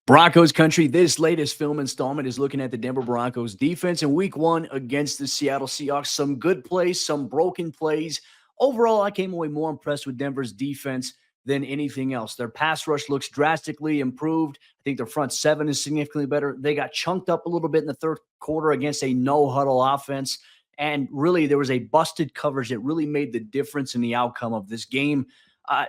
Broncos country, this latest film installment is looking at the Denver Broncos defense in week one against the Seattle Seahawks. Some good plays, some broken plays. Overall, I came away more impressed with Denver's defense than anything else. Their pass rush looks drastically improved. I think their front seven is significantly better. They got chunked up a little bit in the third quarter against a no-huddle offense. And really, there was a busted coverage that really made the difference in the outcome of this game.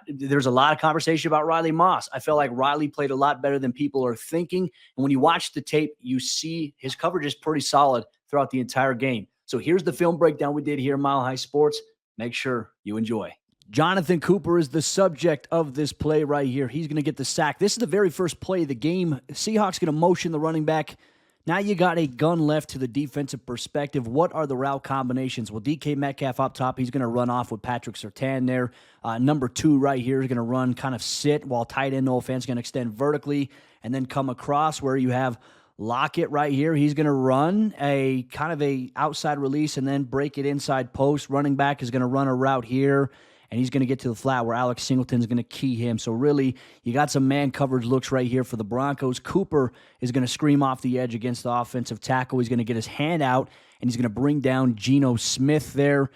There's a lot of conversation about Riley Moss. I felt like Riley played a lot better than people are thinking. And when you watch the tape, you see his coverage is pretty solid throughout the entire game. So here's the film breakdown we did here at Mile High Sports. Make sure you enjoy. Jonathon Cooper is the subject of this play right here. He's going to get the sack. This is the very first play of the game. Seahawks going to motion the running back. Now you got a gun left to the defensive perspective. What are the route combinations? Well, DK Metcalf up top, he's going to run off with Patrick Surtain there. Number 2 right here is going to run kind of sit while tight end no offense going to extend vertically and then come across where you have Lockett right here. He's going to run a kind of a outside release and then break it inside post. Running back is going to run a route here. And he's going to get to the flat where Alex Singleton's going to key him. So really, you got some man coverage looks right here for the Broncos. Cooper is going to scream off the edge against the offensive tackle. He's going to get his hand out, and he's going to bring down Geno Smith there.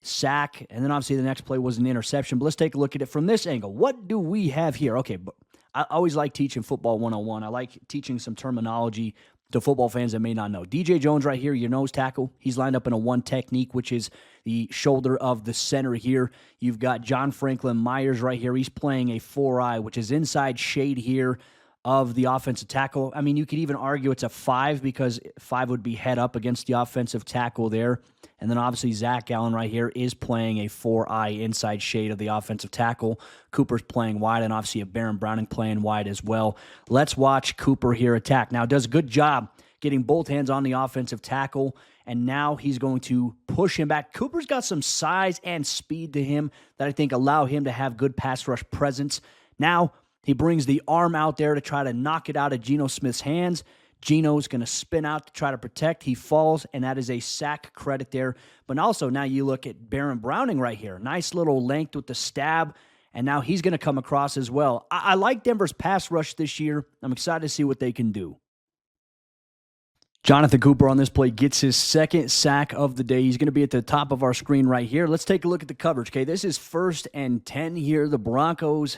Sack. And then obviously the next play was an interception. But let's take a look at it from this angle. What do we have here? Okay, but I always like teaching football 101. I like teaching some terminology to football fans that may not know. DJ Jones right here, your nose tackle. He's lined up in a one technique, which is the shoulder of the center here. You've got John Franklin Myers right here. He's playing a 4-eye, which is inside shade here of the offensive tackle. I mean, you could even argue it's a 5 because 5 would be head up against the offensive tackle there. And then obviously Zach Allen right here is playing a 4-eye inside shade of the offensive tackle. Cooper's playing wide, and obviously a Baron Browning playing wide as well. Let's watch Cooper here attack. Now, does a good job getting both hands on the offensive tackle, and now he's going to push him back. Cooper's got some size and speed to him that I think allow him to have good pass rush presence. Now, he brings the arm out there to try to knock it out of Geno Smith's hands. Geno's going to spin out to try to protect. He falls, and that is a sack credit there. But also, now you look at Baron Browning right here. Nice little length with the stab, and now he's going to come across as well. I like Denver's pass rush this year. I'm excited to see what they can do. Jonathon Cooper on this play gets his second sack of the day. He's going to be at the top of our screen right here. Let's take a look at the coverage. Okay, this is 1st and 10 here. The Broncos,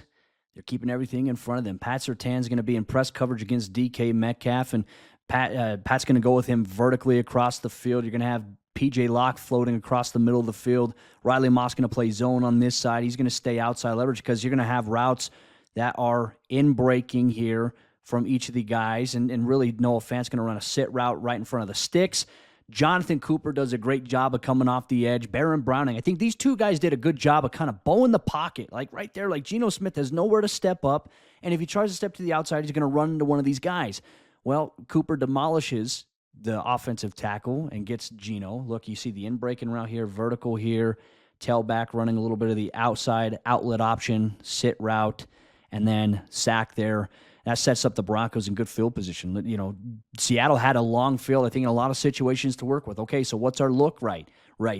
they're keeping everything in front of them. Pat Surtain's going to be in press coverage against DK Metcalf, and Pat's going to go with him vertically across the field. You're going to have P.J. Locke floating across the middle of the field. Riley Moss going to play zone on this side. He's going to stay outside leverage because you're going to have routes that are in breaking here from each of the guys, and really no offense, going to run a sit route right in front of the sticks. Jonathon Cooper does a great job of coming off the edge. Baron Browning, I think these two guys did a good job of kind of bowing the pocket, like right there, like Geno Smith has nowhere to step up, and if he tries to step to the outside, he's going to run into one of these guys. Well, Cooper demolishes the offensive tackle and gets Geno. Look, you see the in-breaking route here, vertical here, tailback running a little bit of the outside outlet option, sit route, and then sack there. That sets up the Broncos in good field position. You know, Seattle had a long field, I think, in a lot of situations to work with. Okay, so what's our look right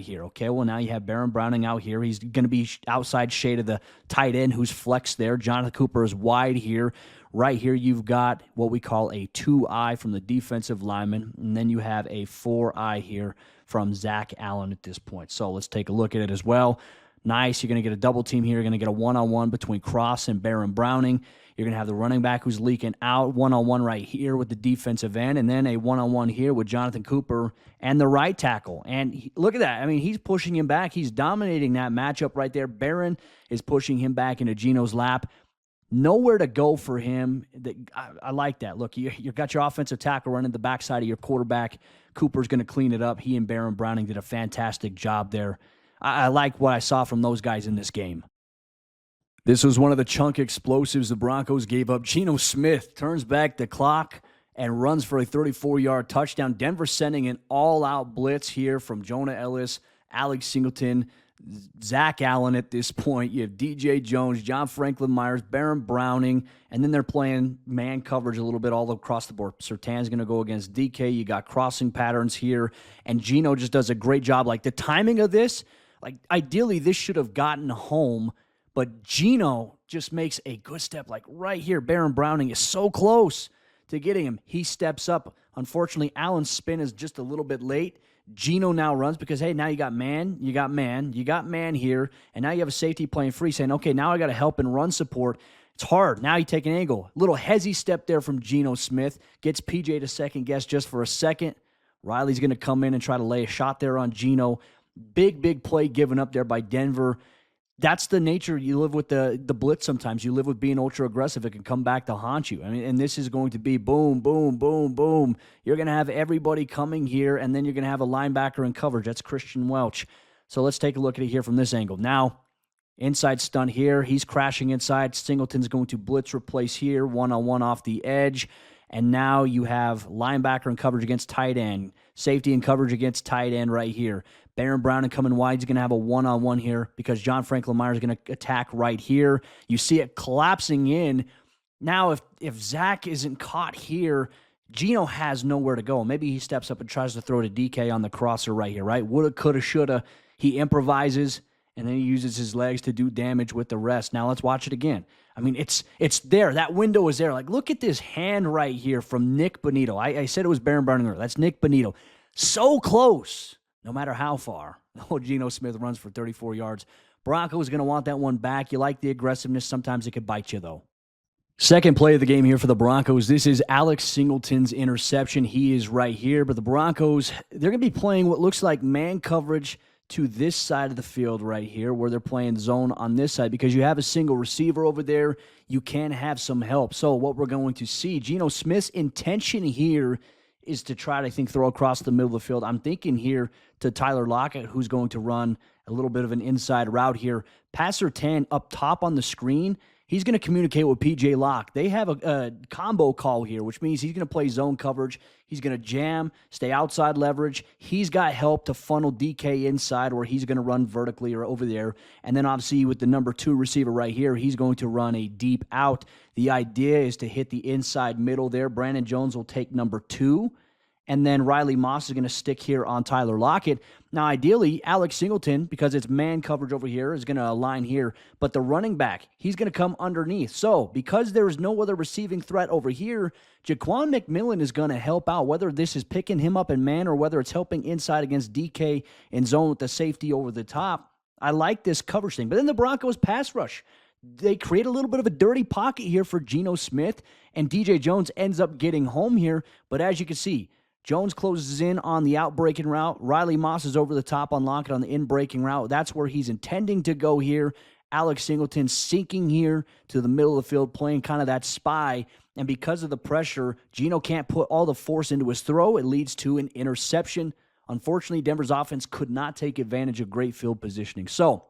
here? Okay, well, now you have Baron Browning out here. He's going to be outside shade of the tight end who's flexed there. Jonathon Cooper is wide here. Right here, you've got what we call a 2-eye from the defensive lineman, and then you have a 4-eye here from Zach Allen at this point. So let's take a look at it as well. Nice. You're going to get a double team here. You're going to get a one-on-one between Cross and Baron Browning. You're going to have the running back who's leaking out, one-on-one right here with the defensive end, and then a one-on-one here with Jonathon Cooper and the right tackle. And look at that. I mean, he's pushing him back. He's dominating that matchup right there. Baron is pushing him back into Geno's lap. Nowhere to go for him. I like that. Look, you've got your offensive tackle running the backside of your quarterback. Cooper's going to clean it up. He and Baron Browning did a fantastic job there. I like what I saw from those guys in this game. This was one of the chunk explosives the Broncos gave up. Geno Smith turns back the clock and runs for a 34-yard touchdown. Denver sending an all-out blitz here from Jonah Ellis, Alex Singleton, Zach Allen at this point. You have DJ Jones, John Franklin Myers, Baron Browning, and then they're playing man coverage a little bit all across the board. Surtain's going to go against DK. You got crossing patterns here, and Geno just does a great job. Like the timing of this, like ideally this should have gotten home, but Geno just makes a good step like right here. Baron Browning is so close. to getting him. He steps up. Unfortunately, Allen's spin is just a little bit late. Geno now runs because, hey, now you got man here, and now you have a safety playing free saying, okay, now I got to help and run support. It's hard. Now you take an angle. Little hezzy step there from Geno Smith. Gets PJ to second guess just for a second. Riley's going to come in and try to lay a shot there on Geno. Big play given up there by Denver. That's the nature. You live with the blitz sometimes. You live with being ultra aggressive. It can come back to haunt you. I mean, and this is going to be boom, boom, boom, boom. You're going to have everybody coming here, and then you're going to have a linebacker in coverage. That's Christian Welch. So let's take a look at it here from this angle. Now, inside stunt here. He's crashing inside. Singleton's going to blitz replace here, one-on-one off the edge. And now you have linebacker in coverage against tight end. Safety in coverage against tight end right here. Baron Browning coming wide. He's going to have a one-on-one here because John Franklin Myers is going to attack right here. You see it collapsing in. Now, if Zach isn't caught here, Geno has nowhere to go. Maybe he steps up and tries to throw to DK on the crosser right here, right? Woulda, coulda, shoulda. He improvises, and then he uses his legs to do damage with the rest. Now let's watch it again. I mean, it's there. That window is there. Like, look at this hand right here from Nick Bonito. I said it was Baron Browning earlier. That's Nick Bonito. So close, no matter how far. Oh, Geno Smith runs for 34 yards. Broncos going to want that one back. You like the aggressiveness. Sometimes it could bite you, though. Second play of the game here for the Broncos. This is Alex Singleton's interception. He is right here. But the Broncos, they're going to be playing what looks like man coverage to this side of the field right here where they're playing zone on this side because you have a single receiver over there. You can have some help. So what we're going to see, Geno Smith's intention here is to try to, I think, throw across the middle of the field. I'm thinking here to Tyler Lockett, who's going to run a little bit of an inside route here. Passer 10 up top on the screen. He's going to communicate with P.J. Locke. They have a combo call here, which means he's going to play zone coverage. He's going to jam, stay outside leverage. He's got help to funnel DK inside where he's going to run vertically or over there. And then obviously with the number 2 receiver right here, he's going to run a deep out. The idea is to hit the inside middle there. Brandon Jones will take number 2. And then Riley Moss is going to stick here on Tyler Lockett. Now, ideally, Alex Singleton, because it's man coverage over here, is going to align here. But the running back, he's going to come underneath. So, because there is no other receiving threat over here, Jaquan McMillan is going to help out, whether this is picking him up in man or whether it's helping inside against DK in zone with the safety over the top. I like this coverage thing. But then the Broncos pass rush. They create a little bit of a dirty pocket here for Geno Smith, and DJ Jones ends up getting home here. But as you can see, Jones closes in on the out-breaking route. Riley Moss is over the top on Lockett on the in-breaking route. That's where he's intending to go here. Alex Singleton sinking here to the middle of the field, playing kind of that spy. And because of the pressure, Geno can't put all the force into his throw. It leads to an interception. Unfortunately, Denver's offense could not take advantage of great field positioning. So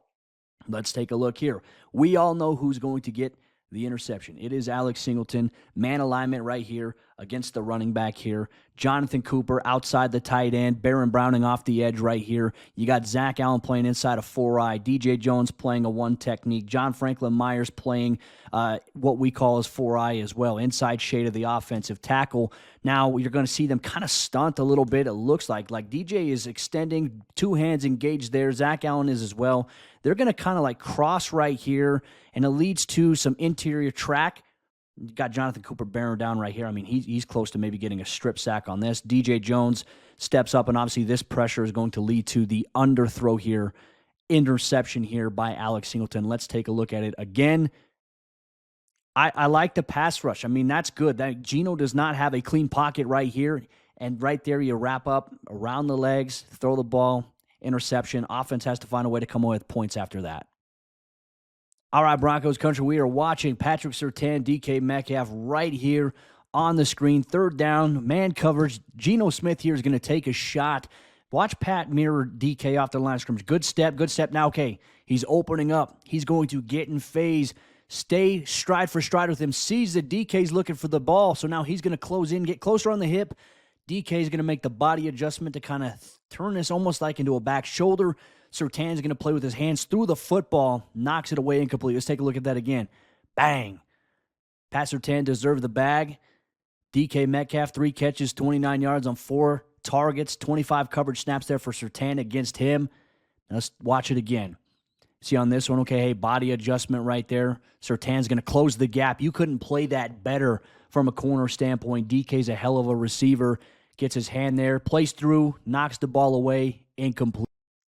let's take a look here. We all know who's going to get the interception. It is Alex Singleton. Man alignment right here against the running back here. Jonathon Cooper outside the tight end. Baron Browning off the edge right here. You got Zach Allen playing inside a 4-eye. DJ Jones playing a 1 technique. John Franklin Myers playing what we call as 4-eye as well. Inside shade of the offensive tackle. Now you're going to see them kind of stunt a little bit. It looks like DJ is extending, 2 hands engaged there. Zach Allen is as well. They're going to kind of like cross right here, and it leads to some interior track. You got Jonathon Cooper bearing down right here. I mean, he's close to maybe getting a strip sack on this. DJ Jones steps up, and obviously this pressure is going to lead to the underthrow here, interception here by Alex Singleton. Let's take a look at it again. I like the pass rush. I mean, that's good. That Geno does not have a clean pocket right here, and right there you wrap up around the legs, throw the ball, interception. Offense has to find a way to come away with points after that. All right, Broncos country, we are watching Patrick Surtain, DK Metcalf right here on the screen. 3rd down, man coverage. Geno Smith here is going to take a shot. Watch Pat mirror DK off the line of scrimmage. Good step. Now, okay, he's opening up. He's going to get in phase, stay stride for stride with him, sees that DK's looking for the ball, so now he's going to close in, get closer on the hip. DK is going to make the body adjustment to kind of turn this almost like into a back shoulder. Surtain's going to play with his hands through the football, knocks it away incomplete. Let's take a look at that again. Bang. Pat Surtain deserved the bag. DK Metcalf, 3 catches, 29 yards on 4 targets, 25 coverage snaps there for Surtain against him. Now let's watch it again. See on this one, okay, hey, body adjustment right there. Surtain's going to close the gap. You couldn't play that better from a corner standpoint. DK's a hell of a receiver. Gets his hand there, plays through, knocks the ball away, incomplete.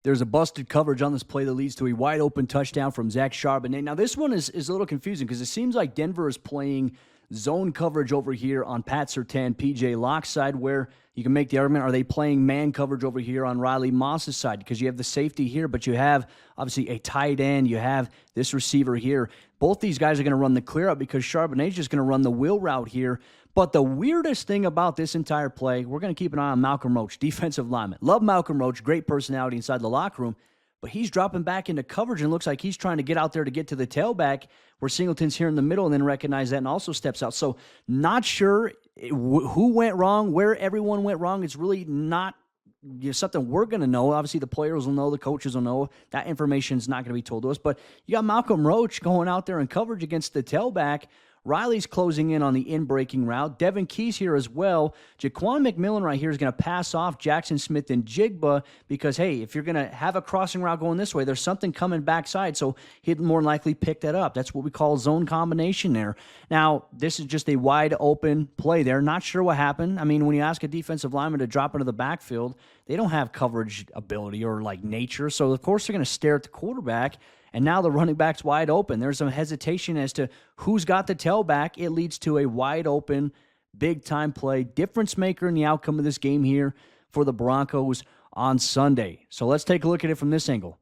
There's a busted coverage on this play that leads to a wide open touchdown from Zach Charbonnet. Now, this one is a little confusing because it seems like Denver is playing zone coverage over here on Pat Surtain, PJ Locke's side, where you can make the argument, are they playing man coverage over here on Riley Moss's side? Because you have the safety here, but you have obviously a tight end. You have this receiver here. Both these guys are going to run the clear out because Charbonnet's just going to run the wheel route here. But the weirdest thing about this entire play, we're going to keep an eye on Malcolm Roach, defensive lineman. Love Malcolm Roach, great personality inside the locker room. But he's dropping back into coverage and looks like he's trying to get out there to get to the tailback where Singleton's here in the middle and then recognize that and also steps out. So not sure who went wrong, where everyone went wrong. It's really not something we're going to know. Obviously, the players will know, the coaches will know. That information is not going to be told to us. But you got Malcolm Roach going out there in coverage against the tailback. Riley's closing in on the in-breaking route. Devin Key's here as well. Jaquan McMillan right here is going to pass off Jackson Smith and Jigba because, hey, if you're going to have a crossing route going this way, there's something coming backside, so he'd more than likely pick that up. That's what we call zone combination there. Now, this is just a wide-open play there. Not sure what happened. I mean, when you ask a defensive lineman to drop into the backfield, they don't have coverage ability or, nature, so, of course, they're going to stare at the quarterback. And now the running back's wide open. There's some hesitation as to who's got the tailback. It leads to a wide open, big-time play. Difference maker in the outcome of this game here for the Broncos on Sunday. So let's take a look at it from this angle.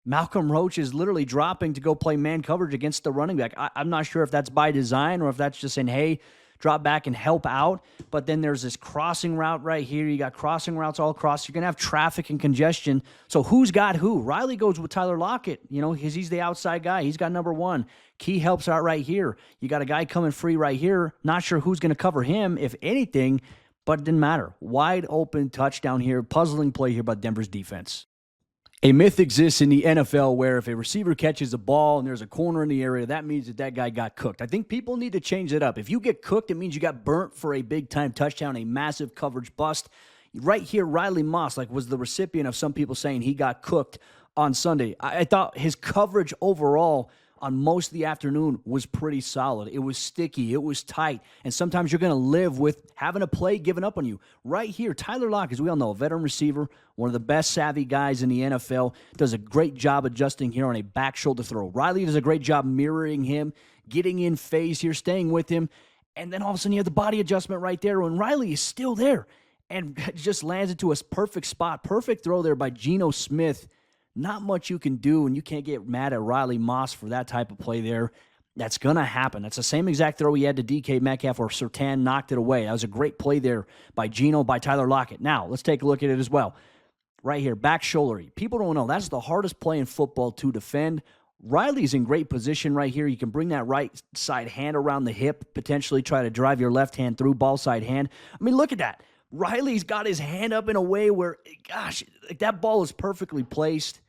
Malcolm Roach is literally dropping to go play man coverage against the running back. I'm not sure if that's by design or if that's just saying, hey, drop back and help out. But then there's this crossing route right here. You got crossing routes all across. You're going to have traffic and congestion. So who's got who? Riley goes with Tyler Lockett, because he's the outside guy. He's got number one. Key helps out right here. You got a guy coming free right here. Not sure who's going to cover him, if anything, but it didn't matter. Wide open touchdown here. Puzzling play here by Denver's defense. A myth exists in the NFL where if a receiver catches a ball and there's a corner in the area, that means that guy got cooked. I think people need to change it up. If you get cooked, it means you got burnt for a big-time touchdown, a massive coverage bust. Right here, Riley Moss was the recipient of some people saying he got cooked on Sunday. I thought his coverage overall on most of the afternoon was pretty solid. It was sticky. It was tight. And sometimes you're going to live with having a play given up on you. Right here, Tyler Lockett, as we all know, a veteran receiver, one of the best savvy guys in the NFL, does a great job adjusting here on a back shoulder throw. Riley does a great job mirroring him, getting in phase here, staying with him. And then all of a sudden you have the body adjustment right there when Riley is still there and just lands into a perfect spot. Perfect throw there by Geno Smith. Not much you can do, and you can't get mad at Riley Moss for that type of play there. That's going to happen. That's the same exact throw he had to DK Metcalf where Surtain knocked it away. That was a great play there by Geno, by Tyler Lockett. Now, let's take a look at it as well. Right here, back shoulder. People don't know. That's the hardest play in football to defend. Riley's in great position right here. You can bring that right side hand around the hip, potentially try to drive your left hand through ball side hand. I mean, look at that. Riley's got his hand up in a way where, gosh, that ball is perfectly placed.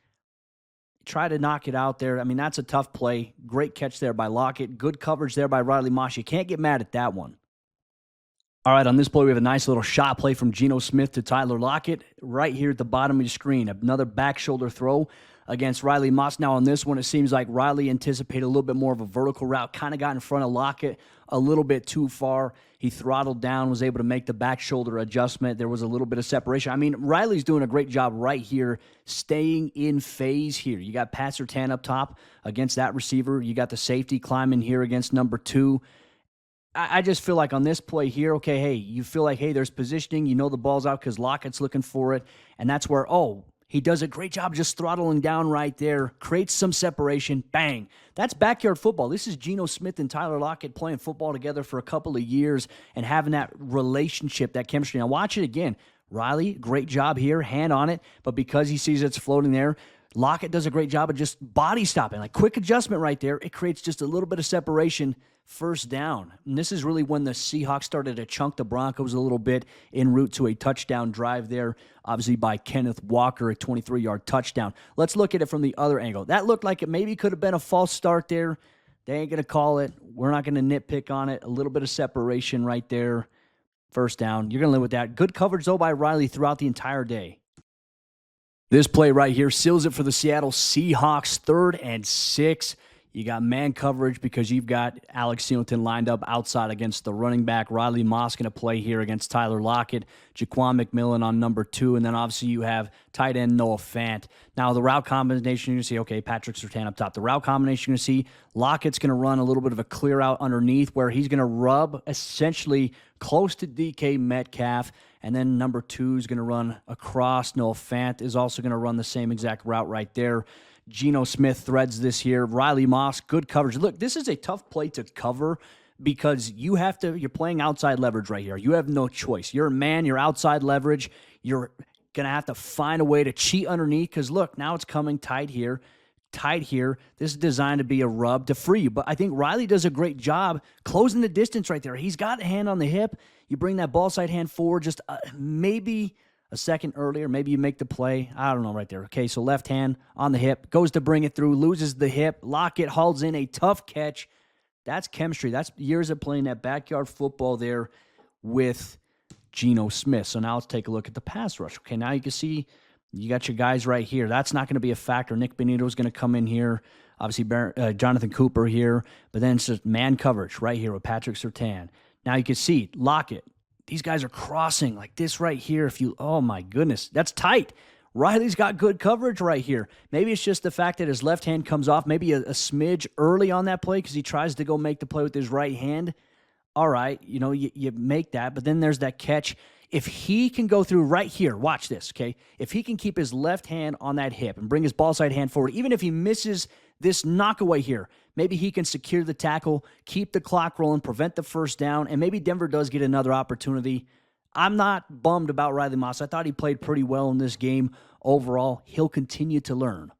Try to knock it out there. I mean, that's a tough play. Great catch there by Lockett. Good coverage there by Riley Moss. You can't get mad at that one. All right, on this play, we have a nice little shot play from Geno Smith to Tyler Lockett right here at the bottom of your screen. Another back shoulder throw against Riley Moss. Now on this one, it seems like Riley anticipated a little bit more of a vertical route, kind of got in front of Lockett a little bit too far. He throttled down, was able to make the back shoulder adjustment. There was a little bit of separation. I mean, Riley's doing a great job right here, staying in phase here. You got Pat Surtain up top against that receiver. You got the safety climbing here against number 2. I just feel like on this play here, okay, hey, you feel like, hey, there's positioning. You know the ball's out because Lockett's looking for it. And that's where, he does a great job just throttling down right there, creates some separation, bang. That's backyard football. This is Geno Smith and Tyler Lockett playing football together for a couple of years and having that relationship, that chemistry. Now watch it again. Riley, great job here, hand on it, but because he sees it's floating there, Lockett does a great job of just body stopping, like quick adjustment right there. It creates just a little bit of separation, first down. And this is really when the Seahawks started to chunk the Broncos a little bit en route to a touchdown drive there, obviously by Kenneth Walker, a 23-yard touchdown. Let's look at it from the other angle. That looked like it maybe could have been a false start there. They ain't going to call it. We're not going to nitpick on it. A little bit of separation right there, first down. You're going to live with that. Good coverage, though, by Riley throughout the entire day. This play right here seals it for the Seattle Seahawks, 3rd and 6. You got man coverage because you've got Alex Singleton lined up outside against the running back. Riley Moss going to play here against Tyler Lockett. Jaquan McMillan on number 2. And then obviously you have tight end Noah Fant. Now the route combination, you're going to see, okay, Patrick Surtain up top. The route combination, you're going to see Lockett's going to run a little bit of a clear out underneath where he's going to rub essentially close to DK Metcalf. And then number 2 is going to run across. Noah Fant is also going to run the same exact route right there. Geno Smith threads this here. Riley Moss, good coverage. Look, this is a tough play to cover because you're playing outside leverage right here. You have no choice. You're a man, you're outside leverage. You're going to have to find a way to cheat underneath because, look, now it's coming tight here. This is designed to be a rub to free you. But I think Riley does a great job closing the distance right there. He's got a hand on the hip. You bring that ball side hand forward just maybe a second earlier. Maybe you make the play. I don't know right there. Okay, so left hand on the hip. Goes to bring it through. Loses the hip. Lockett hauls in a tough catch. That's chemistry. That's years of playing that backyard football there with Geno Smith. So now let's take a look at the pass rush. Okay, now you can see you got your guys right here. That's not going to be a factor. Nick Benito is going to come in here. Obviously, Jonathon Cooper here. But then it's just man coverage right here with Patrick Surtain. Now you can see Lockett. These guys are crossing like this right here. Oh my goodness, that's tight. Riley's got good coverage right here. Maybe it's just the fact that his left hand comes off, maybe a smidge early on that play because he tries to go make the play with his right hand. All right, you make that, but then there's that catch. If he can go through right here, watch this, okay? If he can keep his left hand on that hip and bring his ball side hand forward, even if he misses this knockaway here, maybe he can secure the tackle, keep the clock rolling, prevent the first down, and maybe Denver does get another opportunity. I'm not bummed about Riley Moss. I thought he played pretty well in this game overall. He'll continue to learn.